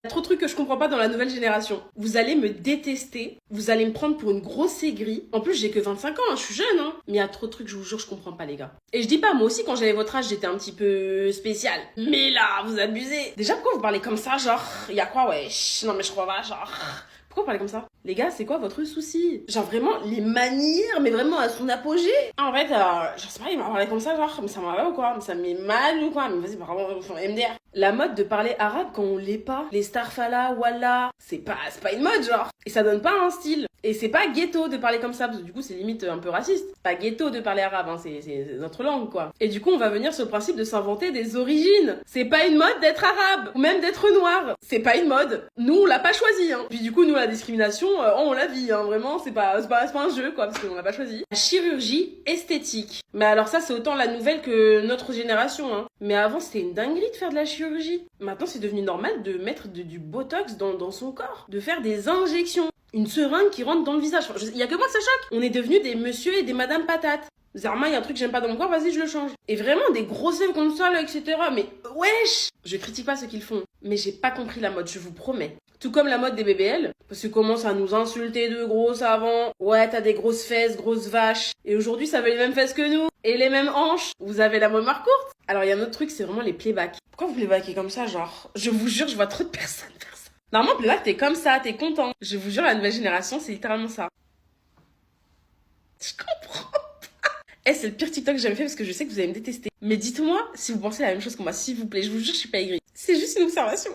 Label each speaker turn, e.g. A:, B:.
A: Il y a trop de trucs que je comprends pas dans la nouvelle génération. Vous allez me détester, vous allez me prendre pour une grosse aigrie. En plus, j'ai que 25 ans, hein, je suis jeune, hein. Mais il y a trop de trucs, je vous jure, je comprends pas, les gars. Et je dis pas, moi aussi, quand j'avais votre âge, j'étais un petit peu spécial. Mais là, vous abusez. Déjà, pourquoi vous parlez comme ça, genre, y a quoi, wesh? Non, mais je crois pas, genre... Pourquoi vous parlez comme ça? Les gars, c'est quoi votre souci? Genre vraiment, les manières, mais vraiment à son apogée. En fait, je sais pas, il m'a parlé comme ça, genre, mais ça m'a va ou quoi? Mais ça me met mal ou quoi? Mais vas-y, vraiment, MDR. La mode de parler arabe quand on l'est pas, les starfala, wallah, c'est pas une mode, genre. Et ça donne pas un style. Et c'est pas ghetto de parler comme ça, parce que du coup, c'est limite un peu raciste. Pas ghetto de parler arabe, hein, c'est notre langue, quoi. Et du coup, on va venir sur le principe de s'inventer des origines. C'est pas une mode d'être arabe, ou même d'être noir. C'est pas une mode. Nous, on l'a pas choisi, hein. Puis du coup, nous, la discrimination, on la vit, hein. Vraiment, c'est pas un jeu, quoi, parce qu'on l'a pas choisi. La chirurgie esthétique. Mais alors ça, c'est autant la nouvelle que notre génération, hein. Mais avant, c'était une dinguerie de faire de la chirurgie. Maintenant, c'est devenu normal de mettre du botox dans son corps. De faire des injections. Une seringue qui rentre dans le visage. Il y a que moi que ça choque. On est devenus des monsieur et des madame patates. Zarma, il y a un truc que j'aime pas dans mon corps, vas-y, je le change. Et vraiment, des grosses lèvres comme ça, là, etc. Mais wesh! Je critique pas ce qu'ils font. Mais j'ai pas compris la mode, je vous promets. Tout comme la mode des BBL, parce qu'ils commencent à nous insulter de gros savants. Ouais, t'as des grosses fesses, grosses vaches. Et aujourd'hui, ça veut les mêmes fesses que nous. Et les mêmes hanches. Vous avez la mémoire courte. Alors, il y a un autre truc, c'est vraiment les playbacks. Pourquoi vous playbackez comme ça, genre? Je vous jure, je vois trop de personnes faire ça. Normalement, playback, t'es comme ça, t'es content. Je vous jure, la nouvelle génération, c'est littéralement ça. Je comprends. Eh, c'est le pire TikTok que j'ai jamais fait parce que je sais que vous allez me détester. Mais dites-moi si vous pensez la même chose que moi, s'il vous plaît. Je vous jure, je suis pas aigrie. C'est juste une observation.